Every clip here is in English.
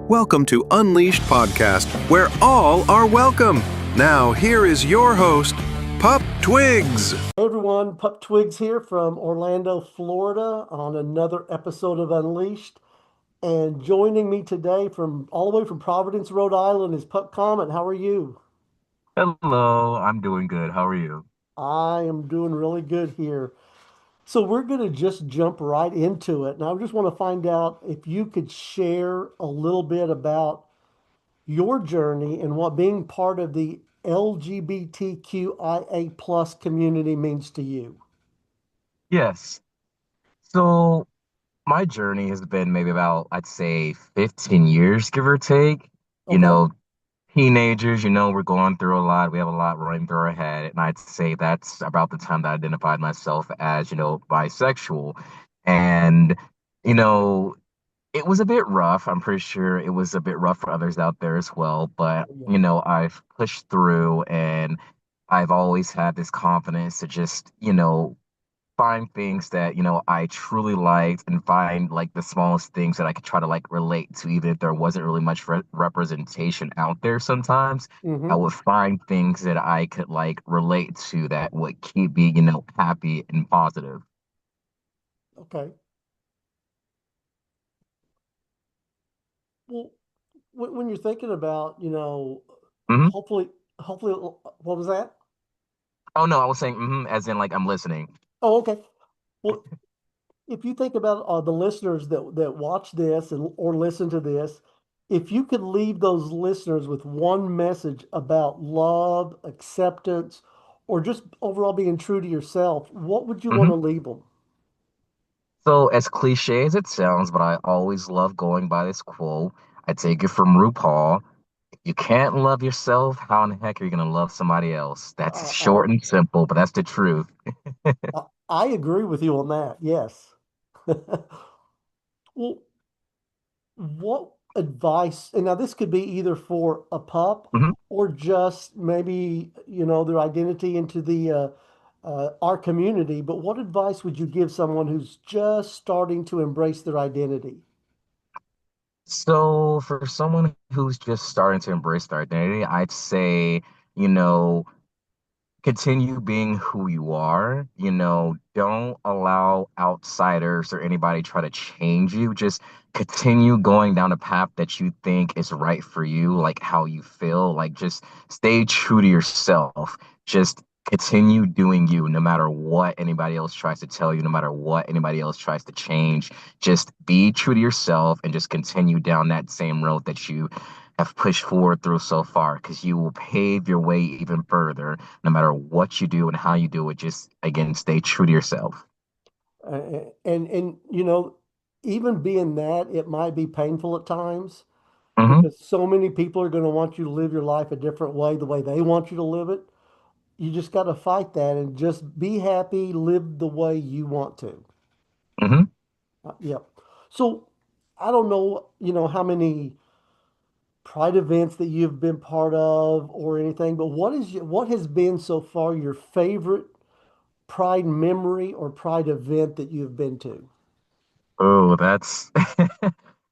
Welcome to Unleashed Podcast, where all are welcome. Now, here is your host, Pup Twigs. Hey everyone, Pup Twigs here from Orlando, Florida on another episode of Unleashed. And joining me today from all the way from Providence, Rhode Island is Pup Comet. How are you? Hello, I'm doing good. How are you? I am doing really good here. So we're going to just jump right into it. And I just want to find out if you could share a little bit about your journey and what being part of the LGBTQIA plus community means to you. Yes. So my journey has been maybe about, I'd say, 15 years, give or take. You Okay. know, teenagers, we're going through a lot. We have a lot running through our head. And I'd say that's about the time that I identified myself as, bisexual. And, you know, it was a bit rough. I'm pretty sure it was a bit rough for others out there as well. But, Yeah. I've pushed through and I've always had this confidence to just, find things that, I truly liked and find like the smallest things that I could try to like relate to, even if there wasn't really much representation out there sometimes. I Mm-hmm. would find things that I could like relate to that would keep me, happy and positive. Okay. Well, when you're thinking about, Hmm. hopefully, what was that? Oh no, I was saying as in like I'm listening. Oh, okay. Well, if you think about the listeners that watch this and or listen to this, if you could leave those listeners with one message about love, acceptance, or just overall being true to yourself, what would you want to Hmm. leave them? So as cliche as it sounds, but I always love going by this quote. I take it from RuPaul. You can't love yourself. How in the heck are you gonna love somebody else? That's Uh, uh, short and simple, but that's the truth. I agree with you on that. Yes. Well, what advice, and now this could be either for a pup Mhm. or just maybe, their identity into the our community, but what advice would you give someone who's just starting to embrace their identity? So for someone who's just starting to embrace their identity, I'd say, you know, continue being who you are. Don't allow outsiders or anybody try to change you. Just continue going down a path that you think is right for you, like how you feel. Like just stay true to yourself. Just continue doing you no matter what anybody else tries to tell you, no matter what anybody else tries to change. Just be true to yourself and just continue down that same road that you have pushed forward through so far because you will pave your way even further no matter what you do and how you do it. Just again, stay true to yourself. And even being that, it might be painful at times Hmm. because so many people are going to want you to live your life a different way, the way they want you to live it. You just got to fight that and just be happy, live the way you want to. Hmm. Yep. So I don't know, how many pride events that you've been part of or anything, but what has been so far your favorite pride memory or pride event that you've been to? Oh, that's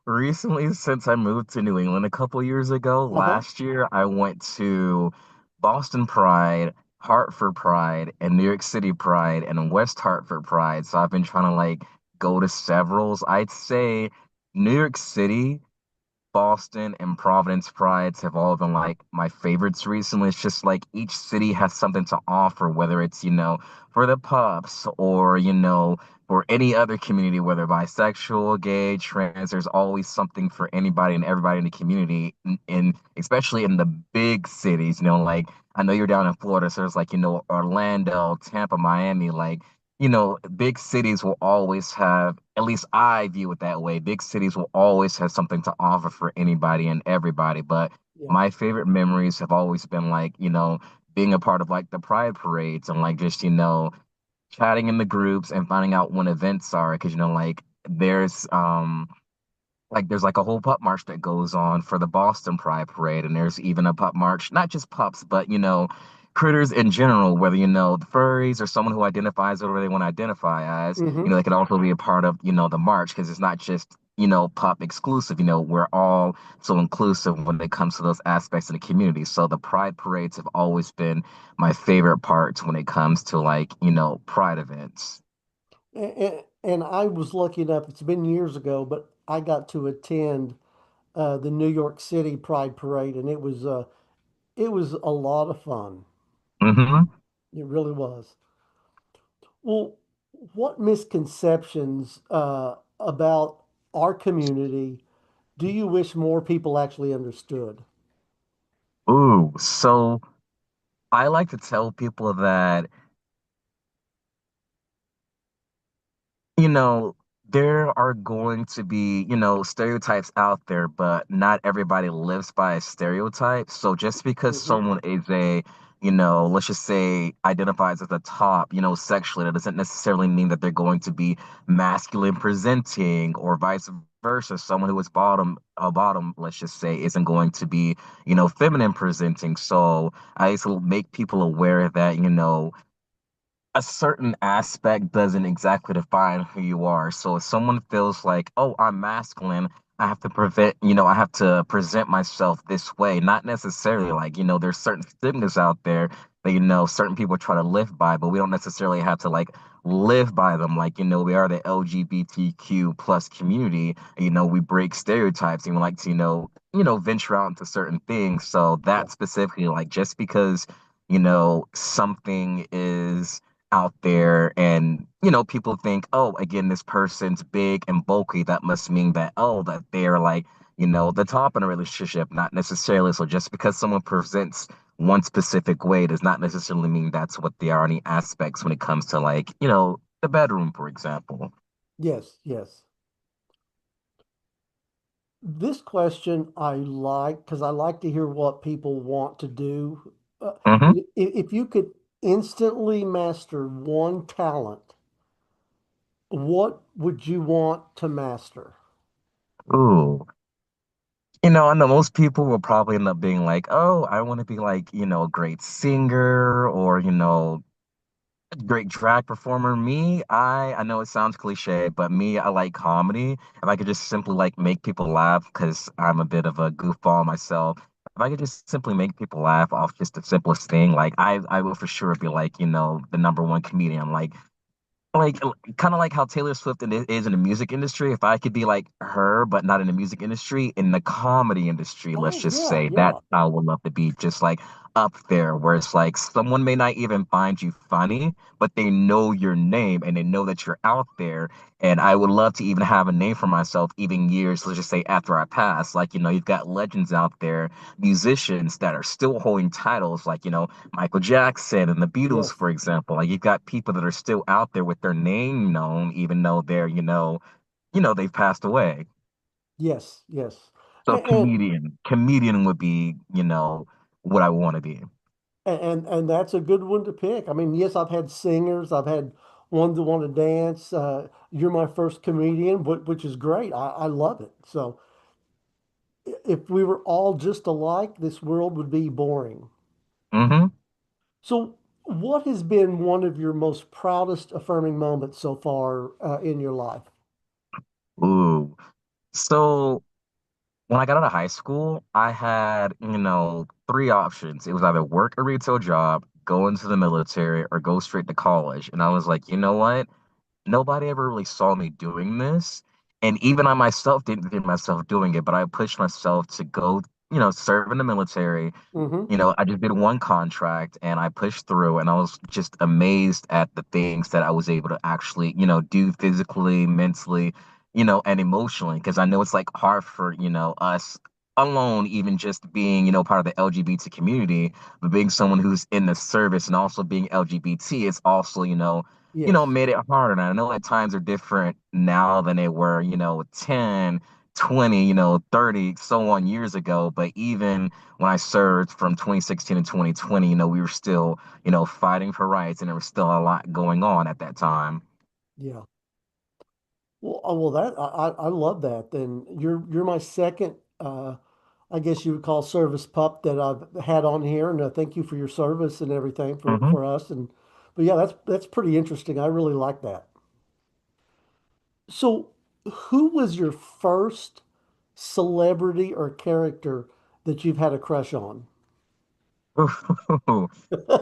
recently since I moved to New England a couple years ago. Uh-huh. Last year, I went to Boston Pride, Hartford Pride, and New York City Pride, and West Hartford Pride. So I've been trying to like go to severals. I'd say New York City, Boston and Providence Prides have all been like my favorites recently. It's just like each city has something to offer, whether it's, for the pups or, for any other community, whether bisexual, gay, trans, there's always something for anybody and everybody in the community. And especially in the big cities, like I know you're down in Florida, so there's like, Orlando, Tampa, Miami, like big cities will always have, at least I view it that way. Big cities will always have something to offer for anybody and everybody. But Yeah. my favorite memories have always been like, being a part of like the pride parades and like just, chatting in the groups and finding out when events are. Cause, like there's like a whole pup march that goes on for the Boston Pride Parade, and there's even a pup march, not just pups, but critters in general, whether the furries or someone who identifies whatever they want to identify as, Mm-hmm. they can also be a part of the march because it's not just pop exclusive. We're all so inclusive when it comes to those aspects of the community. So the pride parades have always been my favorite parts when it comes to like, pride events. And I was lucky enough, it's been years ago, but I got to attend the New York City Pride Parade, and it was a lot of fun. Hmm. It really was. Well, what misconceptions about our community do you wish more people actually understood? Ooh, so I like to tell people that you know, there are going to be, stereotypes out there, but not everybody lives by a stereotype. So just because Hmm. someone is let's just say identifies as a top, sexually, that doesn't necessarily mean that they're going to be masculine presenting or vice versa. Someone who is bottom, let's just say, isn't going to be, feminine presenting. So I used to make people aware that, a certain aspect doesn't exactly define who you are. So if someone feels like, oh, I'm masculine, I have to present myself this way. Not necessarily like, there's certain stigmas out there that, certain people try to live by, but we don't necessarily have to like live by them. Like, we are the LGBTQ plus community. We break stereotypes and we like to, venture out into certain things. So Yeah. that specifically, like just because, something is out there and people think, oh, again, this person's big and bulky, that must mean that, oh, that they're like, the top in a relationship. Not necessarily. So just because someone presents one specific way does not necessarily mean that's what they are. Any aspects when it comes to like, the bedroom, for example. Yes, yes. This question I like because I like to hear what people want to do. Hmm. If you could instantly master one talent, what would you want to master? Ooh. I know most people will probably end up being like, oh, I want to be like, a great singer or, great drag performer. Me, I know it sounds cliche, but me, I like comedy. If I could just simply like make people laugh, because I'm a bit of a goofball myself. If I could just simply make people laugh off just the simplest thing, like I will for sure be like, the number one comedian. Like kind of like how Taylor Swift is in the music industry. If I could be like her, but not in the music industry, in the comedy industry, let's Oh, just yeah, say that yeah. I would love to be just like up there, where it's like someone may not even find you funny, but they know your name and they know that you're out there. And I would love to even have a name for myself, even years, let's just say after I pass. Like, you've got legends out there, musicians that are still holding titles, like, Michael Jackson and the Beatles, Yes, for example. Like you've got people that are still out there with their name known, even though they're, they've passed away. yes, yes. So And comedian would be, what I want to be. and that's a good one to pick. I mean, yes, I've had singers, I've had ones that want to dance. You're my first comedian, which is great. I love it. So if we were all just alike, this world would be boring. Hmm. So, what has been one of your most proudest affirming moments so far in your life? Ooh. So when I got out of high school, I had, three options. It was either work a retail job, go into the military, or go straight to college. And I was like, you know what? Nobody ever really saw me doing this. And even I myself didn't see myself doing it, but I pushed myself to go, serve in the military. Hmm. I just did one contract and I pushed through, and I was just amazed at the things that I was able to actually, do physically, mentally, and emotionally. Because I know it's like hard for, us alone, even just being, part of the LGBT community, but being someone who's in the service and also being LGBT, it's also, Yes, made it harder. And I know at times are different now than they were, 10, 20, 30, so on years ago. But even when I served from 2016 to 2020, we were still, fighting for rights, and there was still a lot going on at that time. yeah. Well, that I love that. Then you're my second, I guess you would call service pup that I've had on here, and thank you for your service and everything Hmm. for us. And but yeah, that's pretty interesting. I really like that. So who was your first celebrity or character that you've had a crush on?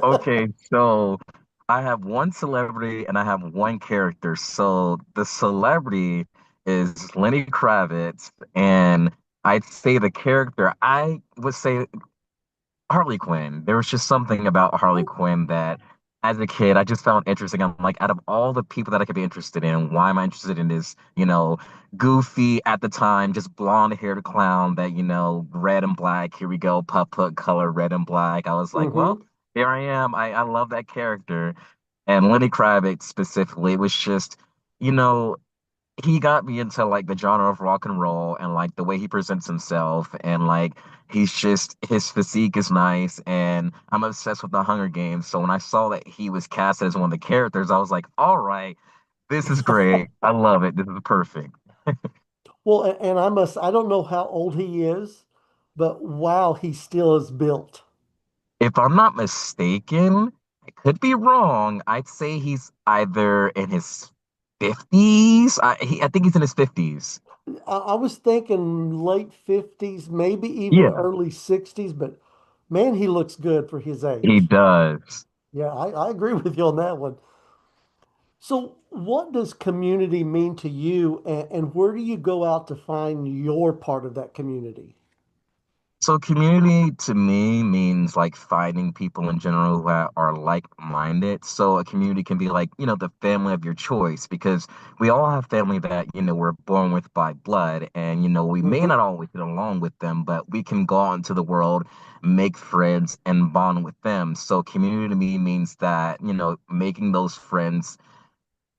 Okay, so I have one celebrity and I have one character. So the celebrity is Lenny Kravitz, and I'd say the character, I would say Harley Quinn. There was just something about Harley Oh, Quinn that, as a kid, I just found interesting. I'm like, out of all the people that I could be interested in, why am I interested in this, goofy at the time, just blonde-haired clown that, red and black. Here we go, pup color, red and black. I was like, well, mm-hmm. here I am. I love that character. And Lenny Kravitz specifically, it was just, you know, he got me into like the genre of rock and roll and like the way he presents himself and like he's just his physique is nice and I'm obsessed with the Hunger Games. So when I saw that he was cast as one of the characters, I was like, all right, this is great. I love it. This is perfect. Well, and I don't know how old he is, but wow, he still is built. If I'm not mistaken, I could be wrong. I'd say he's either in his 50s. I think he's in his 50s. I was thinking late 50s, maybe even Yeah, early 60s, but man, he looks good for his he age. does. Yeah, I agree with you on that one. So, what does community mean to you, and where do you go out to find your part of that community? So community to me means like finding people in general that are like-minded. So a community can be like, the family of your choice because we all have family that, we're born with by blood and, we may Hmm. not always get along with them, but we can go out into the world, make friends and bond with them. So community to me means that, making those friends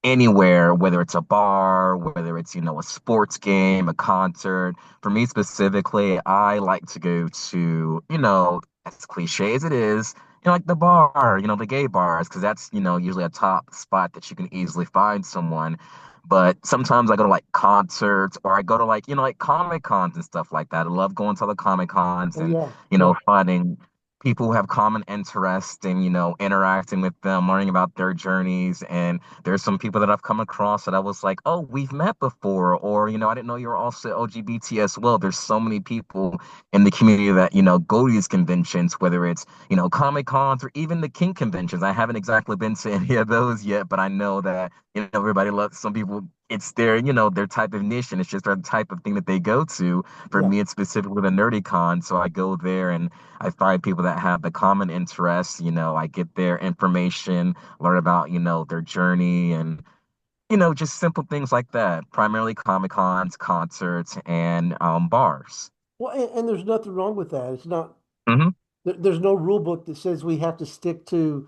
anywhere, whether it's a bar, whether it's, a sports game, a concert. For me specifically, I like to go to, as cliche as it is, like the bar, the gay bars, because that's, usually a top spot that you can easily find someone. But sometimes I go to like concerts or I go to like, like Comic Cons and stuff like that. I love going to the Comic Cons Oh and, yeah, yep, finding people who have common interests and, interacting with them, learning about their journeys. And there's some people that I've come across that I was like, oh, we've met before, or, I didn't know you were also LGBT as well. There's so many people in the community that, go to these conventions, whether it's, Comic Cons or even the kink conventions. I haven't exactly been to any of those yet, but I know that, everybody loves some people. It's their, their type of niche, and it's just their type of thing that they go to. For yeah. me, it's specifically the nerdy con, so I go there and I find people that have the common interests. I get their information, learn about, their journey and, just simple things like that. Primarily Comic Cons, concerts, and bars. Well, and there's nothing wrong with that. It's not. Hmm. There's no rule book that says we have to stick to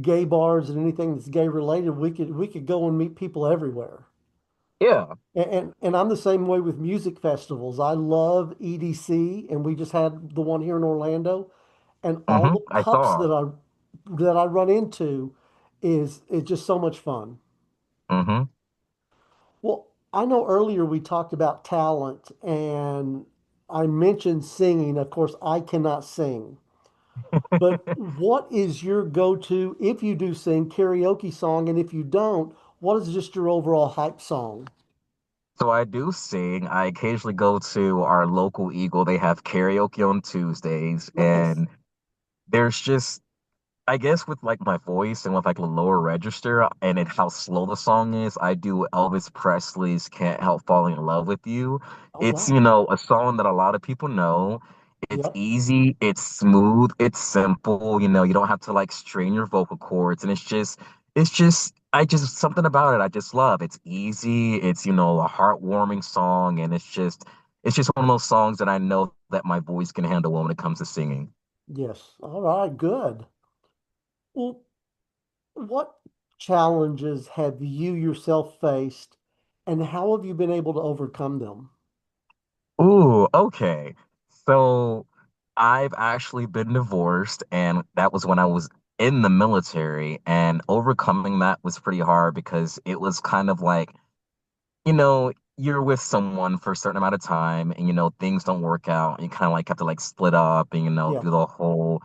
gay bars and anything that's gay related. We could go and meet people everywhere. Yeah. And I'm the same way with music festivals. I love EDC, and we just had the one here in Orlando, and all the I pups saw. that I run into is just so much fun. Hmm. Well, I know earlier we talked about talent, and I mentioned singing. Of course, I cannot sing. But what is your go-to, if you do sing, karaoke song? And if you don't, what is just your overall hype song? So I do sing. I occasionally go to our local Eagle. They have karaoke on Tuesdays, Nice. and there's just I guess with like my voice and with like the lower register and how slow the song is, I do Elvis Presley's Can't Help Falling in Love with You. Oh, It's, wow. a song that a lot of people know. It's Yep. easy, it's smooth, it's simple, you don't have to like strain your vocal cords. And I just, something about it I just love. It's easy, it's, a heartwarming song, and it's just one of those songs that I know that my voice can handle when it comes to singing. Yes. All right. Good. Well, what challenges have you yourself faced, and how have you been able to overcome them? Ooh, okay. So I've actually been divorced, and that was when I was in the military, and overcoming that was pretty hard because it was kind of like, you're with someone for a certain amount of time, and things don't work out. You kind of like have to like split up and Yeah. do the whole,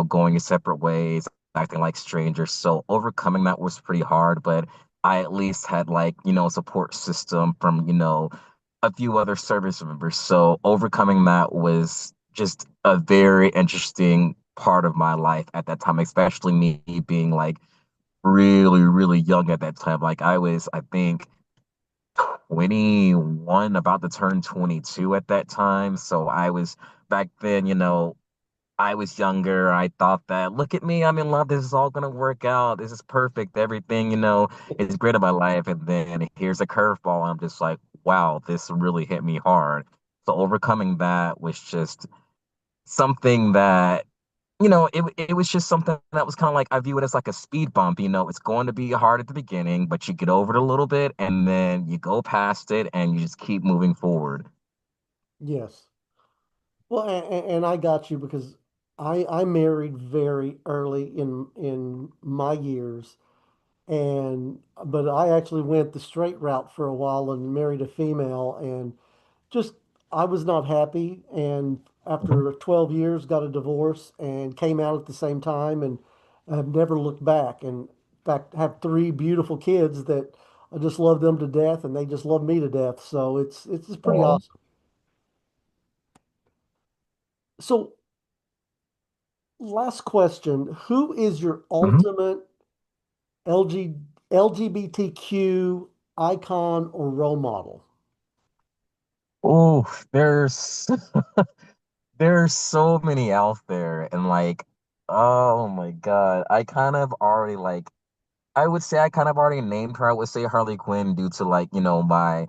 going your separate ways, acting like strangers. So overcoming that was pretty hard, but I at least had like, a support system from, a few other service members. So overcoming that was just a very interesting part of my life at that time, especially me being like really, really young at that time. Like I was, I think, 21, about to turn 22 at that time. So I was back then, I was younger. I thought that, look at me, I'm in love. This is all gonna work out. This is perfect. Everything, is great in my life. And then here's a curveball. I'm just like, wow, this really hit me hard. So overcoming that was just something that, it was just something that was kind of like I view it as like a speed bump. It's going to be hard at the beginning, but you get over it a little bit and then you go past it and you just keep moving forward. Yes. Well, and I got you because I married very early in my years, and but I actually went the straight route for a while and married a female, and just I was not happy, and Mhm. after 12 years got a divorce and came out at the same time, and I've never looked back. And in fact, have three beautiful kids that I just love them to death, and they just love me to death. So it's just pretty Aw. awesome. So last question. Who is your Mhm. ultimate LG, LGBTQ icon or role model? Oh, there's so many out there, and like, oh my God, I kind of already like I would say I kind of already named her. I would say Harley Quinn due to like, my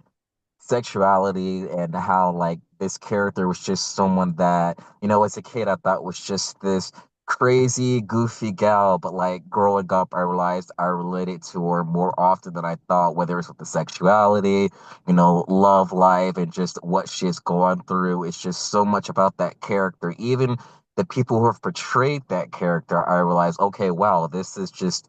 sexuality and how like this character was just someone that, as a kid I thought was just this crazy, goofy gal, but like growing up I realized I related to her more often than I thought, whether it's with the sexuality, love life and just what she's gone through. It's just so much about that character. Even the people who have portrayed that character, I realized, okay, wow, this is just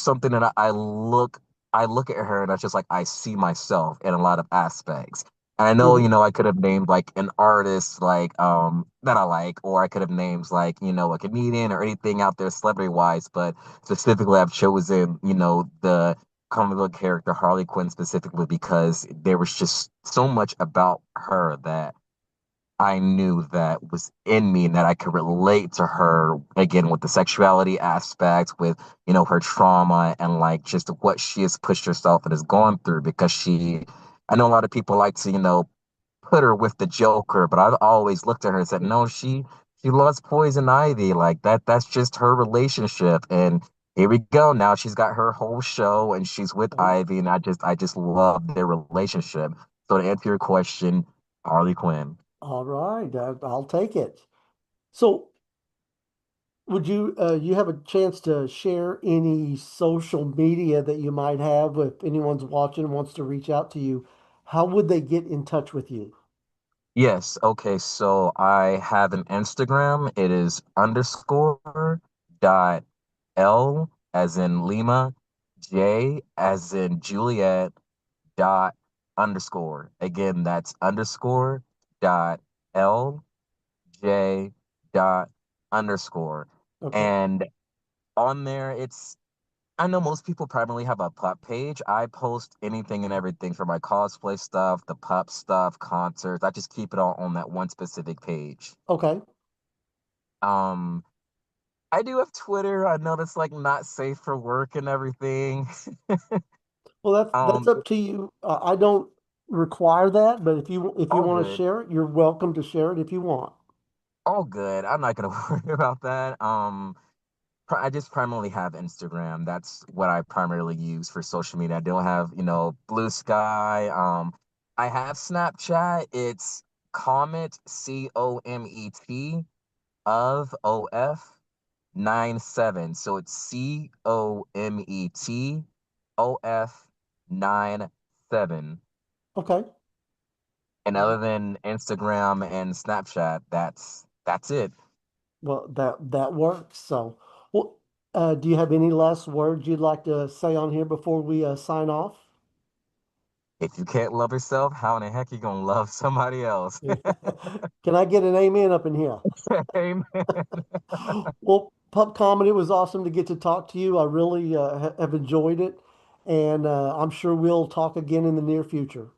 something that I look at her and I just like I see myself in a lot of aspects. And I know, Hmm. I could have named like an artist like that I like, or I could have named like, a comedian or anything out there celebrity wise, but specifically I've chosen, the comic book character Harley Quinn specifically because there was just so much about her that I knew that was in me and that I could relate to her again with the sexuality aspect, with, her trauma and like just what she has pushed herself and has gone through because I know a lot of people like to, put her with the Joker, but I've always looked at her and said, no, she loves Poison Ivy. Like that's just her relationship. And here we go. Now she's got her whole show and she's with Ivy, and I just love their relationship. So to answer your question, Harley Quinn. All right, I'll take it. So, would you have a chance to share any social media that you might have if anyone's watching and wants to reach out to you? How would they get in touch with you? Yes, okay, so I have an Instagram. It is underscore dot L as in Lima, J as in Juliet dot underscore. Again, that's underscore dot L J dot underscore. Okay. And on there, I know most people primarily have a pup page. I post anything and everything from my cosplay stuff, the pup stuff, concerts. I just keep it all on that one specific page. Okay. Um, I do have Twitter. I know that's like not safe for work and everything. Well, that's Um, up to you. I don't require that, but if you all want to good. share it, you're welcome to share it if you want. All good. I'm not gonna worry about that. I just primarily have Instagram. That's what I primarily use for social media. I don't have, Blue Sky. I have Snapchat. It's Comet, Comet of 97. So it's COMETOF 97. Okay. And other than Instagram and Snapchat, that's it. Well, that works. So, well, do you have any last words you'd like to say on here before we sign off? If you can't love yourself, how in the heck you gonna love somebody else? Can I get an amen up in here? Amen. Well, Pup Comet, it was awesome to get to talk to you. I really have enjoyed it. and I'm sure we'll talk again in the near future.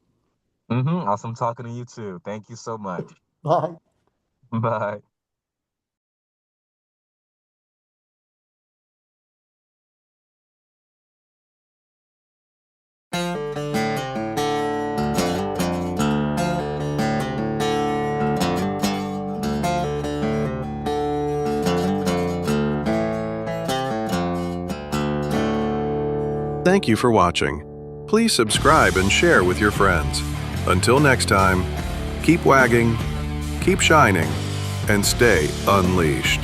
Awesome talking to you too. Thank you so much. Bye. Bye. Thank you for watching. Please subscribe and share with your friends. Until next time, keep wagging, keep shining, and stay unleashed.